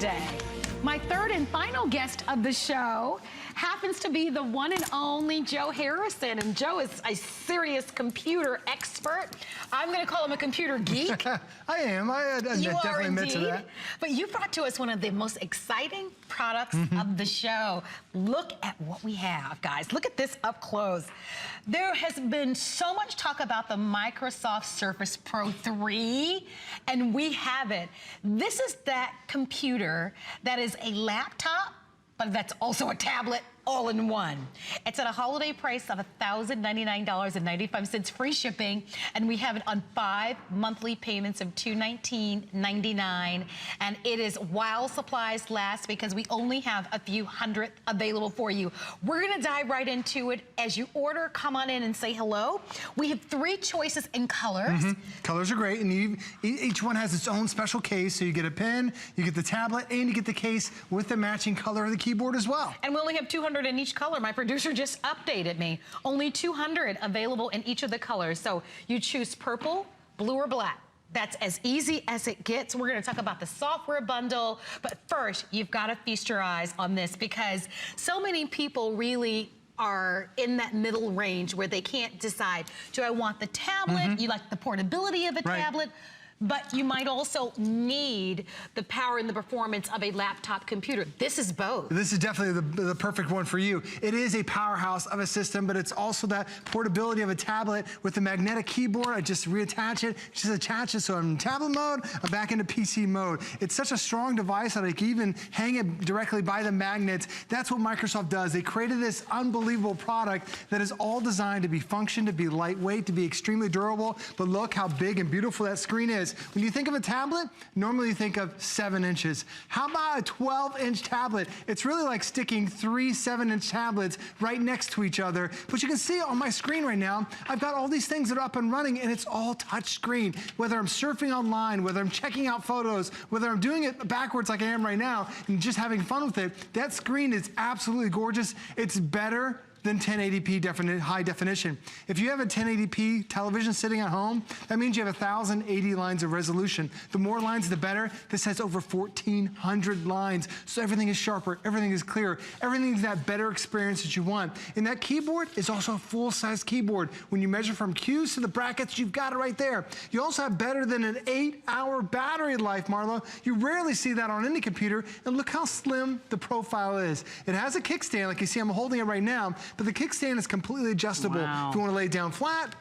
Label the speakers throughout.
Speaker 1: today. My third and final guest of the show happens to be the one and only Joe Harrison. And Joe is a serious computer expert. I'm going to call him a computer geek.
Speaker 2: I am. I definitely admit to that.
Speaker 1: But you brought to us one of the most exciting products of the show. Look at what we have, guys. Look at this up close. There has been so much talk about the Microsoft Surface Pro 3, and we have it. This is that computer that is a laptop, but that's also a tablet all in one. It's at a holiday price of $1,099.95 free shipping, and we have it on 5 monthly payments of $219.99. And it is while supplies last, because we only have a few hundred available for you. We're gonna dive right into it. As you order, come on in and say hello. We have 3 choices in colors.
Speaker 2: Colors are great, and each one has its own special case. So you get a pen, you get the tablet, and you get the case with the matching color of the keyboard as well.
Speaker 1: And we only have 200 in each color. My producer just updated me. Only 200 available in each of the colors. So you choose purple, blue, or black. That's as easy as it gets. We're gonna talk about the software bundle, but first, you've gotta feast your eyes on this, because so many people really are in that middle range where they can't decide, do I want the tablet? You like the portability of a tablet, but you might also need the power and the performance of a laptop computer. This is both.
Speaker 2: This is definitely the perfect one for you. It is a powerhouse of a system, but it's also that portability of a tablet with the magnetic keyboard. I just reattach it, just attach it, so I'm in tablet mode, I'm back into PC mode. It's such a strong device that I can even hang it directly by the magnets. That's what Microsoft does. They created this unbelievable product that is all designed to be function, to be lightweight, to be extremely durable, but look how big and beautiful that screen is. When you think of a tablet, normally you think of 7 inches. How about a 12-inch tablet? It's really like sticking 3 7-inch tablets right next to each other. But you can see on my screen right now, I've got all these things that are up and running, and it's all touch screen. Whether I'm surfing online, whether I'm checking out photos, whether I'm doing it backwards like I am right now, and just having fun with it, that screen is absolutely gorgeous. It's better than 1080p high definition. If you have a 1080p television sitting at home, that means you have 1,080 lines of resolution. The more lines, the better. This has over 1,400 lines, so everything is sharper, everything is clear, everything is that better experience that you want. And that keyboard is also a full-size keyboard. When you measure from cues to the brackets, you've got it right there. You also have better than an 8-hour battery life, Marlo. You rarely see that on any computer, and look how slim the profile is. It has a kickstand, like you see I'm holding it right now, but the kickstand is completely adjustable. If you want to lay it down flat,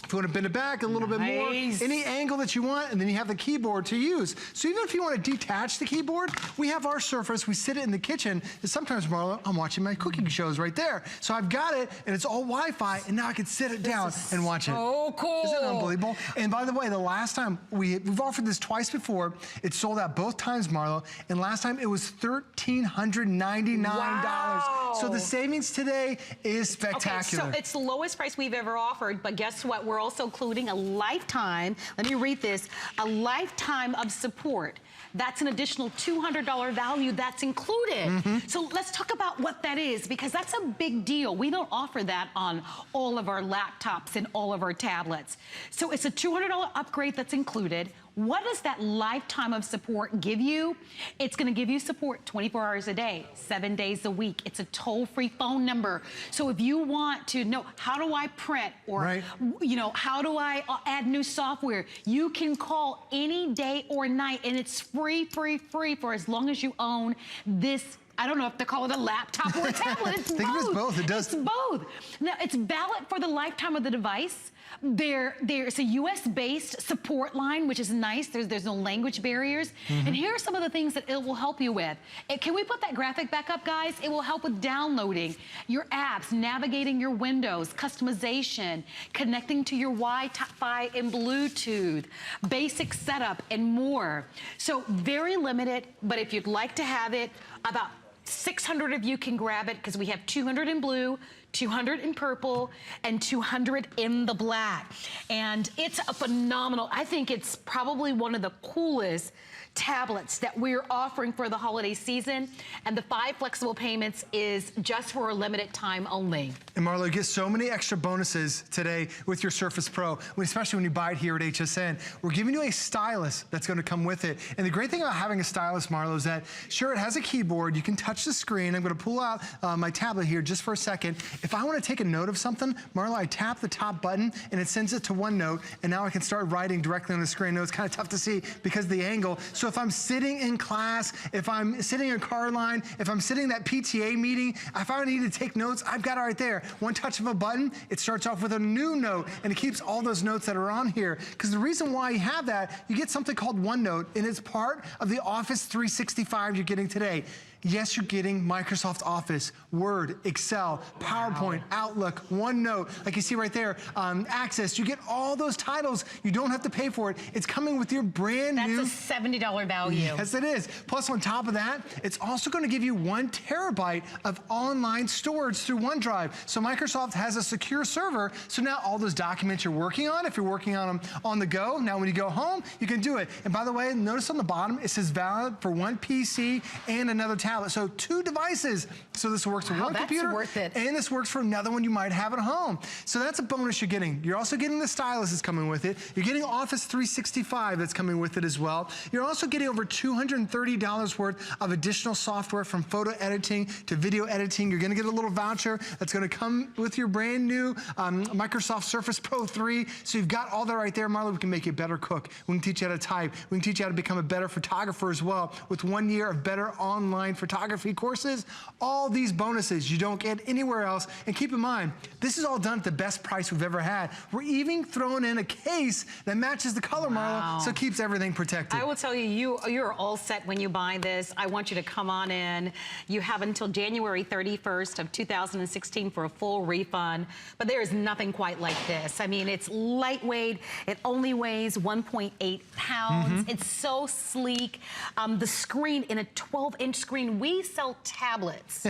Speaker 2: if you want to bend it back a little bit more, any angle that you want, and then you have the keyboard to use. So even if you want to detach the keyboard, we have our Surface, we sit it in the kitchen, and sometimes, Marlo, I'm watching my cooking shows right there. So I've got it, and it's all Wi-Fi, and now I can sit it down and watch it.
Speaker 1: Oh, cool.
Speaker 2: Isn't that unbelievable? And by the way, the last time, we've offered this twice before, it sold out both times, Marlo, and last time it was $1,399.
Speaker 1: Wow.
Speaker 2: So the savings today is spectacular.
Speaker 1: Okay, so it's the lowest price we've ever offered, but guess what? We're also including a lifetime, let me read this, a lifetime of support. That's an additional $200 value that's included. So let's talk about what that is, because that's a big deal. We don't offer that on all of our laptops and all of our tablets. So it's a $200 upgrade that's included. What does that lifetime of support give you? It's gonna give you support 24 hours a day, 7 days a week. It's a toll-free phone number. So if you want to know, how do I print? Or, you know, how do I add new software? You can call any day or night, and it's free for as long as you own this. I don't know if they call it a laptop or a tablet. It's both.
Speaker 2: I think it's both. It does.
Speaker 1: It's both. Now, it's valid for the lifetime of the device. There's a US-based support line, which is nice. There's no language barriers. And here are some of the things that it will help you with. Can we put that graphic back up, guys? It will help with downloading your apps, navigating your windows, customization, connecting to your Wi-Fi and Bluetooth, basic setup, and more. So very limited, but if you'd like to have it, about 600 of you can grab it, because we have 200 in blue, 200 in purple, and 200 in the black. And it's a phenomenal, I think it's probably one of the coolest tablets that we're offering for the holiday season, and the 5 flexible payments is just for a limited time only.
Speaker 2: And Marlo, you get so many extra bonuses today with your Surface Pro, especially when you buy it here at HSN. We're giving you a stylus that's going to come with it. And the great thing about having a stylus, Marlo, is that sure, it has a keyboard. You can touch the screen. I'm going to pull out my tablet here just for a second. If I want to take a note of something, Marlo, I tap the top button and it sends it to OneNote, and now I can start writing directly on the screen. I know it's kind of tough to see because of the angle. So if I'm sitting in class, if I'm sitting in a car line, if I'm sitting in that PTA meeting, if I need to take notes, I've got it right there. One touch of a button, it starts off with a new note, and it keeps all those notes that are on here. Because the reason why you have that, you get something called OneNote, and it's part of the Office 365 you're getting today. Yes, you're getting Microsoft Office, Word, Excel, PowerPoint, Outlook, OneNote, like you see right there, Access. You get all those titles. You don't have to pay for it. It's coming with your brand new...
Speaker 1: That's a $70 value.
Speaker 2: Yes, it is. Plus, on top of that, it's also going to give you 1 terabyte of online storage through OneDrive. So Microsoft has a secure server, so now all those documents you're working on, if you're working on them on the go, now when you go home, you can do it. And by the way, notice on the bottom, it says valid for 1 PC and another tablet. So 2 devices. So this works for one computer,
Speaker 1: that's worth it.
Speaker 2: And this works for another one you might have at home. So that's a bonus you're getting. You're also getting the stylus that's coming with it. You're getting Office 365 that's coming with it as well. You're also getting over $230 worth of additional software, from photo editing to video editing. You're gonna get a little voucher that's gonna come with your brand new Microsoft Surface Pro 3. So you've got all that right there, Marlo. We can make you a better cook. We can teach you how to type. We can teach you how to become a better photographer as well, with 1 year of better online photography courses. All these bonuses you don't get anywhere else. And keep in mind, this is all done at the best price we've ever had. We're even throwing in a case that matches the color, Marlo, so it keeps everything protected.
Speaker 1: I will tell you, you're all set when you buy this. I want you to come on in. You have until January 31st of 2016 for a full refund, but there is nothing quite like this. I mean, it's lightweight. It only weighs 1.8 pounds. It's so sleek. The screen, in a 12-inch screen, we sell tablets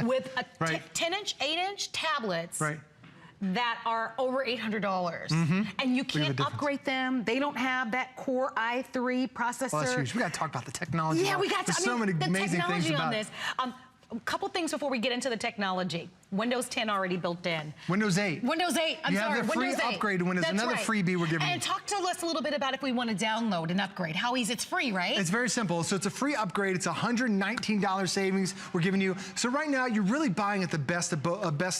Speaker 1: with a 10-inch, 8-inch tablets that are over $800. And you can't upgrade them. They don't have that Core i3 processor.
Speaker 2: Well, that's huge. We got to talk about the technology.
Speaker 1: Yeah, we got to.
Speaker 2: There's so many amazing things about
Speaker 1: this. A couple things before we get into the technology. Windows 10 already built in.
Speaker 2: Windows 8.
Speaker 1: Windows 8, I'm sorry, Windows 8.
Speaker 2: You have the free upgrade to Windows, another freebie we're giving you.
Speaker 1: And talk to us a little bit about if we want to download and upgrade. How easy, it's free, right?
Speaker 2: It's very simple. So it's a free upgrade. It's $119 savings we're giving you. So right now, you're really buying at the best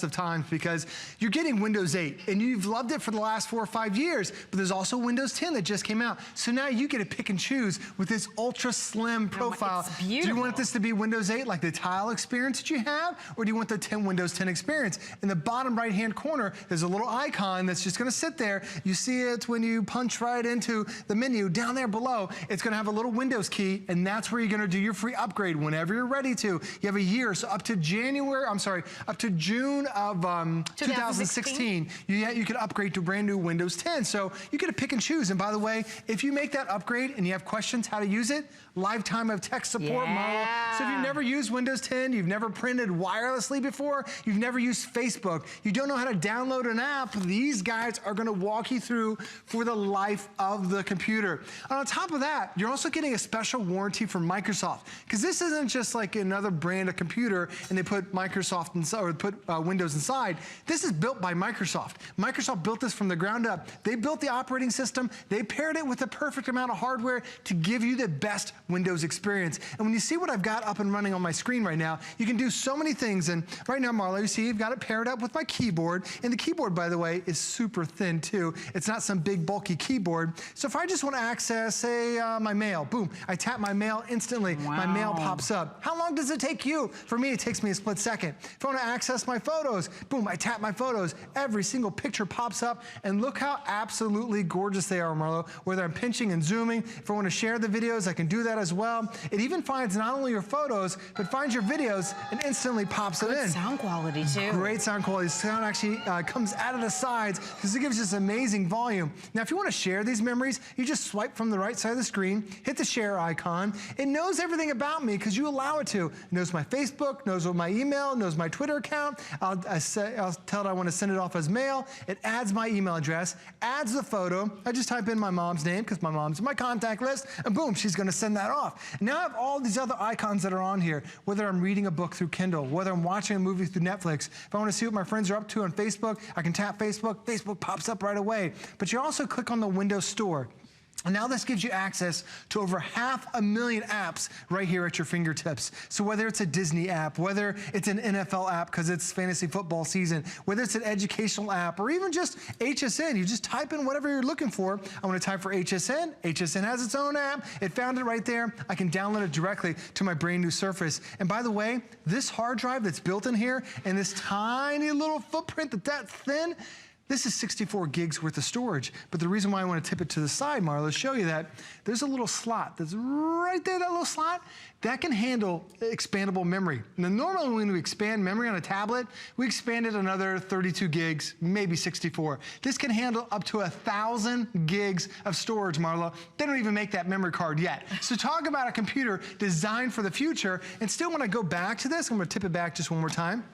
Speaker 2: of times, because you're getting Windows 8, and you've loved it for the last 4 or 5 years, but there's also Windows 10 that just came out. So now you get to pick and choose with this ultra slim profile.
Speaker 1: It's beautiful.
Speaker 2: Do you want this to be Windows 8, like the tile experience that you have, or do you want the Windows 10 experience? In the bottom right-hand corner, there's a little icon that's just gonna sit there. You see it when you punch right into the menu. Down there below, it's gonna have a little Windows key, and that's where you're gonna do your free upgrade whenever you're ready to. You have a year, so up to June of 2016, you could upgrade to brand new Windows 10. So you get to pick and choose. And by the way, if you make that upgrade and you have questions how to use it, lifetime of tech support, Marlo. So if you've never used Windows 10, you've never printed wirelessly before, you've never used Facebook, you don't know how to download an app, these guys are gonna walk you through for the life of the computer. And on top of that, you're also getting a special warranty from Microsoft, because this isn't just like another brand of computer and they put Microsoft inside, or put Windows inside. This is built by Microsoft. Microsoft built this from the ground up. They built the operating system, they paired it with the perfect amount of hardware to give you the best Windows experience. And when you see what I've got up and running on my screen right now, you can do so many things. And right now, Marlo, you see I've got it paired up with my keyboard. And the keyboard, by the way, is super thin too. It's not some big bulky keyboard. So if I just want to access, say, my mail, boom, I tap my mail instantly. My mail pops up. How long does it take you? For me, it takes me a split second. If I want to access my photos, boom, I tap my photos. Every single picture pops up. And look how absolutely gorgeous they are, Marlo. Whether I'm pinching and zooming, if I want to share the videos, I can do that as well. It even finds not only your photos, but finds your videos. videos and instantly pops it in.
Speaker 1: Sound quality too.
Speaker 2: Great sound quality. Sound actually comes out of the sides because it gives you this amazing volume. Now, if you want to share these memories, you just swipe from the right side of the screen, hit the share icon. It knows everything about me because you allow it to. It knows my Facebook, knows what my email, knows my Twitter account. I'll tell it I want to send it off as mail. It adds my email address, adds the photo. I just type in my mom's name because my mom's in my contact list, and boom, she's going to send that off. Now I have all these other icons that are on here, whether I'm reading a book through Kindle, whether I'm watching a movie through Netflix. If I want to see what my friends are up to on Facebook, I can tap Facebook. Facebook pops up right away. But you also click on the Windows Store. And now this gives you access to over 500,000 apps right here at your fingertips. So whether it's a Disney app, whether it's an NFL app because it's fantasy football season, whether it's an educational app, or even just HSN, you just type in whatever you're looking for. I want to type for HSN. HSN has its own app. It found it right there. I can download it directly to my brand new Surface. And by the way, this hard drive that's built in here and this tiny little footprint that's thin, this is 64 gigs worth of storage. But the reason why I want to tip it to the side, Marla, is show you that there's a little slot that's right there, that little slot, that can handle expandable memory. Now, normally when we expand memory on a tablet, we expand it another 32 gigs, maybe 64. This can handle up to 1,000 gigs of storage, Marla. They don't even make that memory card yet. So talk about a computer designed for the future. And still, when I go back to this, I'm going to tip it back just one more time.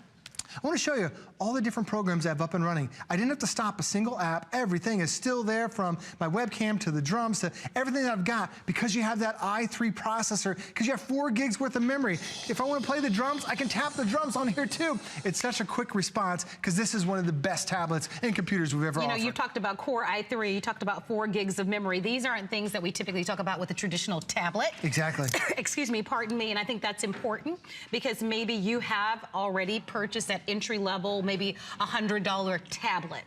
Speaker 2: I want to show you all the different programs I have up and running. I didn't have to stop a single app. Everything is still there, from my webcam to the drums to everything that I've got, because you have that i3 processor, because you have 4 gigs worth of memory. If I want to play the drums, I can tap the drums on here too. It's such a quick response because this is one of the best tablets and computers we've ever offered.
Speaker 1: You talked about Core i3, you talked about 4 gigs of memory. These aren't things that we typically talk about with a traditional tablet.
Speaker 2: Exactly.
Speaker 1: Excuse me, pardon me, and I think that's important because maybe you have already purchased that entry-level, maybe $100 tablet.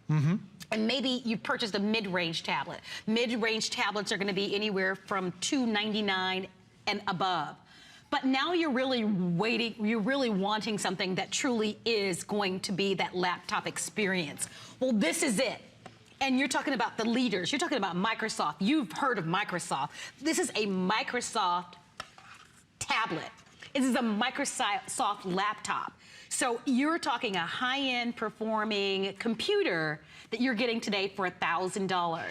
Speaker 1: And maybe you purchased a mid-range tablet. Mid-range tablets are going to be anywhere from $299 and above. But now you're really wanting something that truly is going to be that laptop experience. Well, this is it. And you're talking about the leaders. You're talking about Microsoft. You've heard of Microsoft. This is a Microsoft tablet. This is a Microsoft laptop. So you're talking a high-end performing computer that you're getting today for $1,000.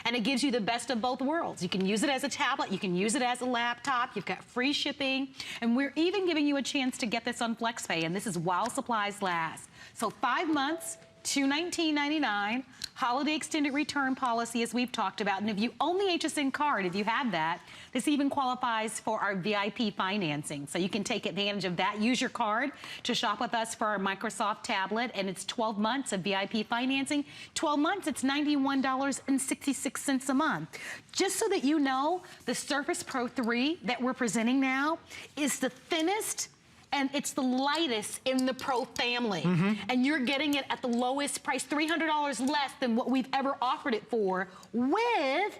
Speaker 1: And it gives you the best of both worlds. You can use it as a tablet, you can use it as a laptop, you've got free shipping, and we're even giving you a chance to get this on FlexPay, and this is while supplies last. So 5 months, $219.99, holiday extended return policy, as we've talked about. And if you own the HSN card, if you have that, this even qualifies for our VIP financing. So you can take advantage of that. Use your card to shop with us for our Microsoft tablet, and it's 12 months of VIP financing. 12 months, it's $91.66 a month. Just so that you know, the Surface Pro 3 that we're presenting now is the thinnest and it's the lightest in the Pro family. And you're getting it at the lowest price, $300 less than what we've ever offered it for, with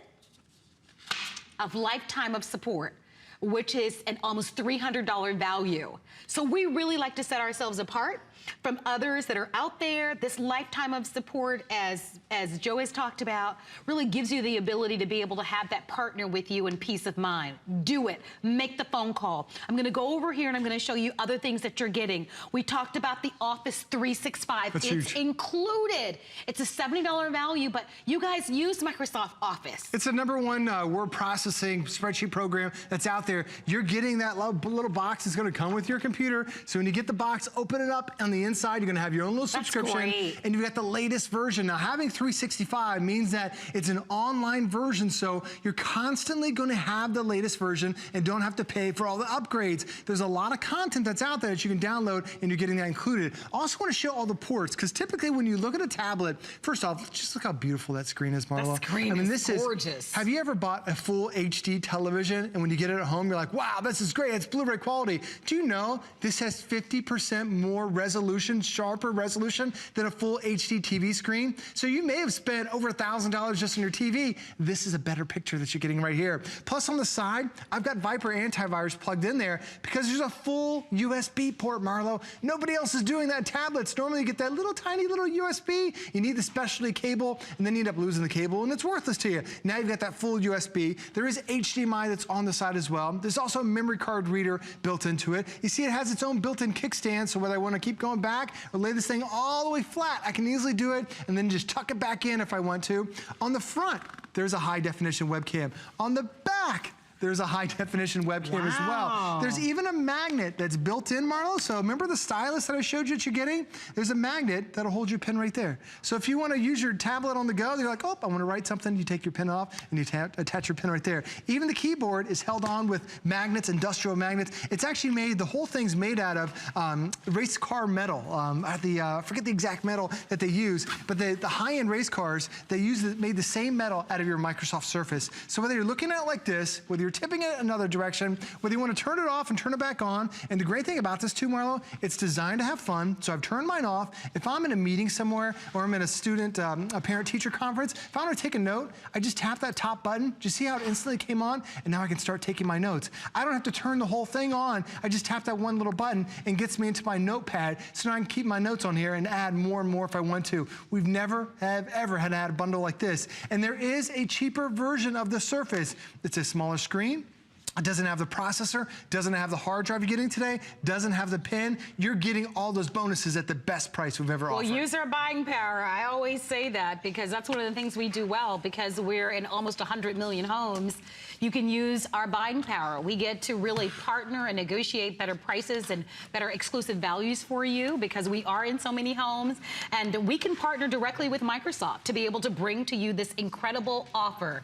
Speaker 1: a lifetime of support, which is an almost $300 value. So we really like to set ourselves apart from others that are out there. This lifetime of support, as Joe has talked about, really gives you the ability to be able to have that partner with you in peace of mind. Do it. Make the phone call. I'm going to go over here and I'm going to show you other things that you're getting. We talked about the Office 365.
Speaker 2: That's
Speaker 1: it's
Speaker 2: huge.
Speaker 1: Included. It's a $70 value, but you guys use Microsoft Office.
Speaker 2: It's the #1 word processing spreadsheet program that's out there. You're getting that little box that's going to come with your computer. So when you get the box, open it up. On the inside, you're going to have your own little subscription.
Speaker 1: Great.
Speaker 2: And you've got the latest version. Now, having 365 means that it's an online version, so you're constantly going to have the latest version and don't have to pay for all the upgrades. There's a lot of content that's out there that you can download, and you're getting that included. I also want to show all the ports, because typically when you look at a tablet, first off, just look how beautiful that screen is, Marlo.
Speaker 1: That screen is gorgeous.
Speaker 2: Have you ever bought a full HD television, and when you get it at home, you're like, wow, this is great, it's Blu-ray quality. Do you know this has 50% more resolution, sharper resolution than a full HD TV screen? So you may have spent over $1,000 just on your TV. This is a better picture that you're getting right here. Plus on the side, I've got Viper antivirus plugged in there because there's a full USB port, Marlo. Nobody else is doing that. Tablets, normally you get that little tiny little USB. You need the specialty cable, and then you end up losing the cable, and it's worthless to you. Now you've got that full USB. There is HDMI that's on the side as well. well. There's also a memory card reader built into it. You see it has its own built-in kickstand, so whether I want to keep going back or lay this thing all the way flat, I can easily do it and then just tuck it back in if I want to. On the front, there's a high-definition webcam. On the back, there's a high-definition webcam as well. There's even a magnet that's built in, Marlo. So remember the stylus that I showed you that you're getting? There's a magnet that'll hold your pen right there. So if you want to use your tablet on the go, you're like, oh, I want to write something, you take your pen off and you attach your pen right there. Even the keyboard is held on with magnets, industrial magnets. It's actually made, the whole thing's made out of race car metal. I forget the exact metal that they use, but the high-end race cars, they made the same metal out of your Microsoft Surface. So whether you're looking at it like this, whether you're tipping it another direction, whether you want to turn it off and turn it back on. And the great thing about this too, Marlo, it's designed to have fun. So I've turned mine off. If I'm in a meeting somewhere or I'm in a student, a parent-teacher conference, if I want to take a note, I just tap that top button. Just see how it instantly came on? And now I can start taking my notes. I don't have to turn the whole thing on. I just tap that one little button and gets me into my notepad. So now I can keep my notes on here and add more and more if I want to. We've never have ever had to add a bundle like this. And there is a cheaper version of the Surface. It's a smaller screen. It doesn't have the processor, doesn't have the hard drive you're getting today, doesn't have the pen. You're getting all those bonuses at the best price we've ever offered.
Speaker 1: Well, use our buying power. I always say that because that's one of the things we do well, because we're in almost 100 million homes. You can use our buying power. We get to really partner and negotiate better prices and better exclusive values for you because we are in so many homes. And we can partner directly with Microsoft to be able to bring to you this incredible offer.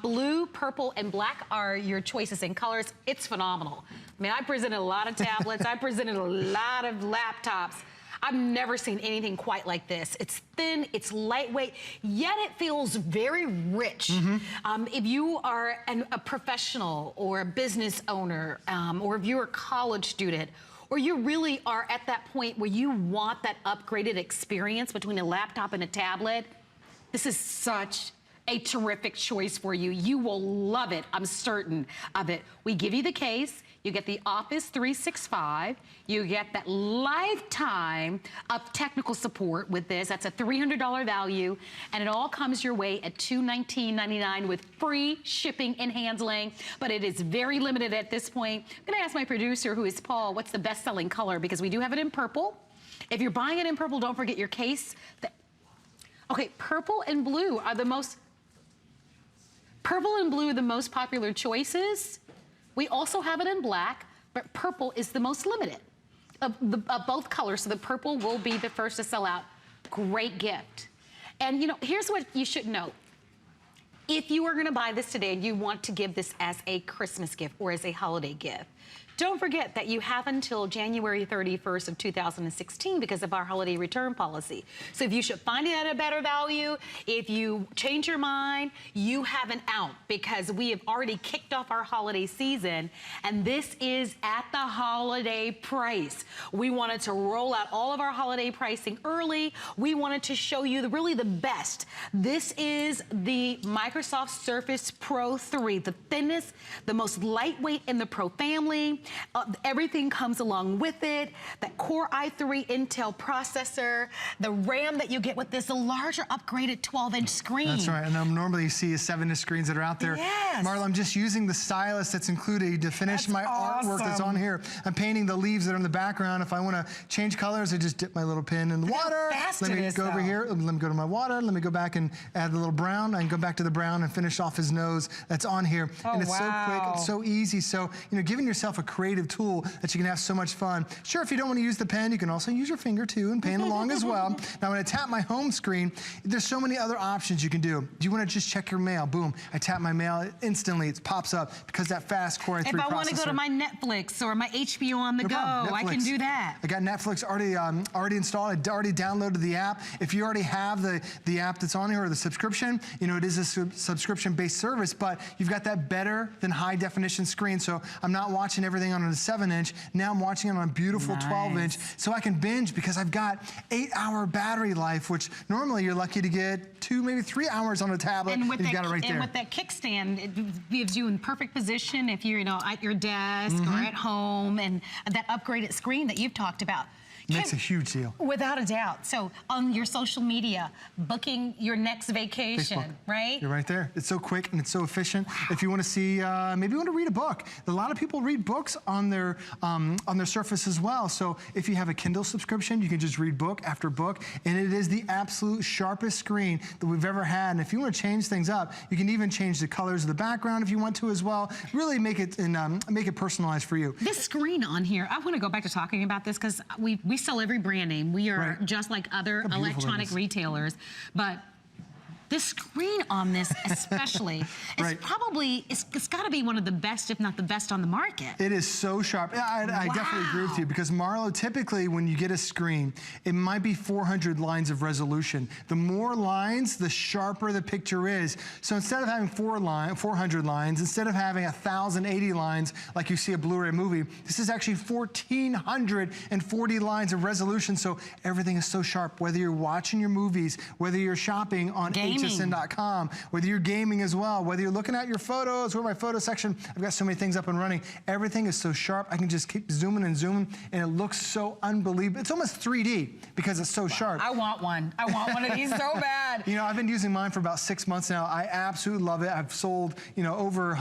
Speaker 1: Blue, purple, and black are your choices in colors. It's phenomenal. I mean, I presented a lot of tablets. I presented a lot of laptops. I've never seen anything quite like this. It's thin, it's lightweight, yet it feels very rich. If you are a professional or a business owner, or if you're a college student, or you really are at that point where you want that upgraded experience between a laptop and a tablet, this is such a terrific choice for you. You will love it. I'm certain of it. We give you the case. You get the Office 365. You get that lifetime of technical support with this. That's a $300 value. And it all comes your way at $219.99 with free shipping and handling. But it is very limited at this point. I'm going to ask my producer, who is Paul, what's the best-selling color? Because we do have it in purple. If you're buying it in purple, don't forget your case. Okay, purple and blue are the most... Purple and blue are the most popular choices. We also have it in black, but purple is the most limited of both colors. So the purple will be the first to sell out. Great gift. And you know, here's what you should know. If you are gonna buy this today and you want to give this as a Christmas gift or as a holiday gift, don't forget that you have until January 31st of 2016 because of our holiday return policy. So if you should find it at a better value, if you change your mind, you have an out because we have already kicked off our holiday season and this is at the holiday price. We wanted to roll out all of our holiday pricing early. We wanted to show you really the best. This is the Microsoft Surface Pro 3, the thinnest, the most lightweight in the Pro family. Everything comes along with it. That Core i3 Intel processor, the RAM that you get with this, a larger upgraded 12-inch screen.
Speaker 2: That's right, and normally you see 7-inch screens that are out there.
Speaker 1: Yes.
Speaker 2: Marla, I'm just using the stylus that's included to finish my artwork that's on here. I'm painting the leaves that are in the background. If I want to change colors, I just dip my little pen in the water. Let me go over here, let me go to my water, let me go back and add the little brown. I can go back to the brown and finish off his nose that's on here. And it's so quick, it's so easy. So, you know, giving yourself a creative tool that you can have so much fun. Sure, if you don't want to use the pen, you can also use your finger too and paint along as well. Now, when I tap my home screen, there's so many other options you can do. Do you want to just check your mail? Boom, I tap my mail, instantly it pops up because that fast Core i3 processor. If I want to
Speaker 1: go to my Netflix or my HBO on the go, I can do that.
Speaker 2: I got Netflix already installed. I already downloaded the app. If you already have the app that's on here or the subscription, you know, it is a subscription-based service, but you've got that better than high definition screen. So I'm not watching everything on a 7-inch. Now I'm watching it on a beautiful 12-inch, so I can binge because I've got 8-hour battery life, which normally you're lucky to get 2, maybe 3 hours on a tablet, and you got it right there.
Speaker 1: And with that kickstand, it gives you in perfect position if you're, you know, at your desk or at home, and that upgraded screen that you've talked about.
Speaker 2: Makes a huge deal.
Speaker 1: Without a doubt. So on your social media, booking your next vacation,
Speaker 2: Facebook.
Speaker 1: right?
Speaker 2: You're right there. It's so quick and it's so efficient. Wow. If you want to see, maybe you want to read a book. A lot of people read books on their Surface as well. So if you have a Kindle subscription, you can just read book after book, and it is the absolute sharpest screen that we've ever had. And if you want to change things up, you can even change the colors of the background if you want to as well. Really make it personalized for you.
Speaker 1: This screen on here, I want to go back to talking about this because we sell every brand name. We are just like other electronic retailers, but this screen on this especially is probably, it's got to be one of the best, if not the best on the market.
Speaker 2: It is so sharp. I definitely agree with you, because Marlo, typically when you get a screen, it might be 400 lines of resolution. The more lines, the sharper the picture is. So instead of having 400 lines, instead of having 1,080 lines like you see a Blu-ray movie, this is actually 1,440 lines of resolution. So everything is so sharp, whether you're watching your movies, whether you're shopping on HSN.com, whether you're gaming as well, whether you're looking at your photos or my photo section. I've got so many things up and running. Everything is so sharp. I can just keep zooming and zooming, and it looks so unbelievable. It's almost 3D because it's so sharp.
Speaker 1: I want one. I want one of these so bad.
Speaker 2: You know, I've been using mine for about 6 months now. I absolutely love it. I've sold, you know, over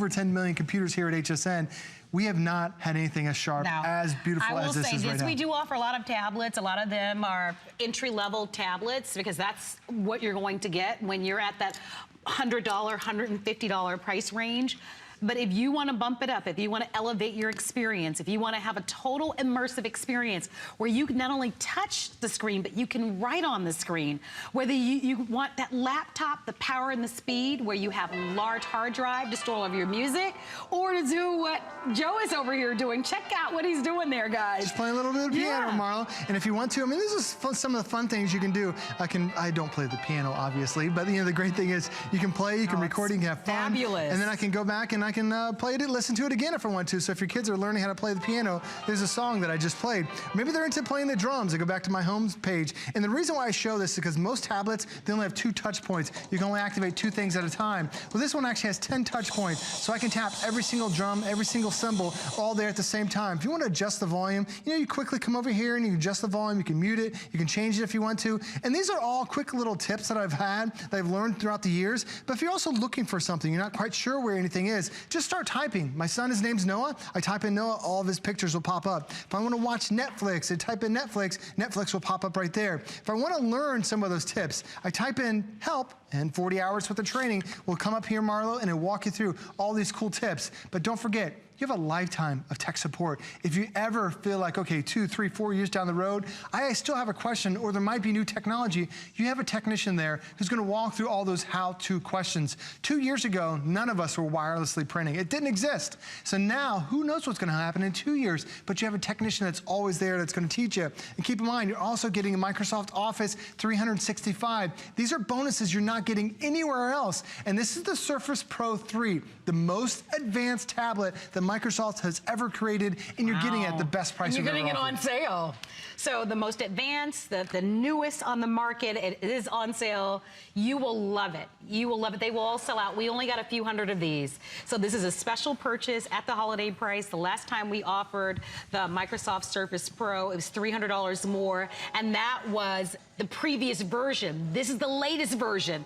Speaker 2: 10 million computers here at HSN. We have not had anything as sharp, as beautiful as this is right now.
Speaker 1: We do offer a lot of tablets. A lot of them are entry-level tablets, because that's what you're going to get when you're at that $100, $150 price range. But if you want to bump it up, if you want to elevate your experience, if you want to have a total immersive experience where you can not only touch the screen, but you can write on the screen, whether you want that laptop, the power and the speed, where you have a large hard drive to store all of your music, or to do what Joe is over here doing. Check out what he's doing there, guys.
Speaker 2: Just play a little bit of piano, Marlo. And if you want to, I mean, this is some of the fun things you can do. I don't play the piano, obviously, but you know, the great thing is you can play, you can record, you can have fun. Fabulous. And then I can go back and I can play it, listen to it again if I want to. So if your kids are learning how to play the piano, there's a song that I just played. Maybe they're into playing the drums. I go back to my home page. And the reason why I show this is because most tablets, they only have 2 touch points. You can only activate 2 things at a time. Well, this one actually has 10 touch points. So I can tap every single drum, every single cymbal, all there at the same time. If you want to adjust the volume, you know, you quickly come over here and you adjust the volume. You can mute it. You can change it if you want to. And these are all quick little tips that I've had, that I've learned throughout the years. But if you're also looking for something, you're not quite sure where anything is, just start typing. My son, his name's Noah. I type in Noah, all of his pictures will pop up. If I want to watch Netflix, I type in Netflix, Netflix will pop up right there. If I want to learn some of those tips, I type in help, and 40 hours worth of training will come up here, Marlo, and it'll walk you through all these cool tips. But don't forget, you have a lifetime of tech support. If you ever feel like, okay, 2, 3, 4 years down the road, I still have a question, or there might be new technology, you have a technician there who's gonna walk through all those how-to questions. 2 years ago, none of us were wirelessly printing. It didn't exist. So now, who knows what's gonna happen in 2 years, but you have a technician that's always there that's gonna teach you. And keep in mind, you're also getting a Microsoft Office 365. These are bonuses you're not getting anywhere else. And this is the Surface Pro 3, the most advanced tablet that Microsoft has ever created, and you're getting it at the best price.
Speaker 1: And you're getting it on sale. So the most advanced, the newest on the market, it is on sale. You will love it. You will love it. They will all sell out. We only got a few hundred of these. So this is a special purchase at the holiday price. The last time we offered the Microsoft Surface Pro, it was $300 more, and that was the previous version. This is the latest version.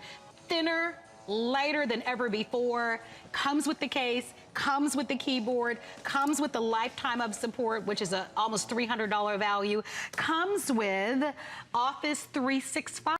Speaker 1: Thinner, lighter than ever before, comes with the case, comes with the keyboard, comes with the lifetime of support, which is a almost $300 value, comes with Office 365.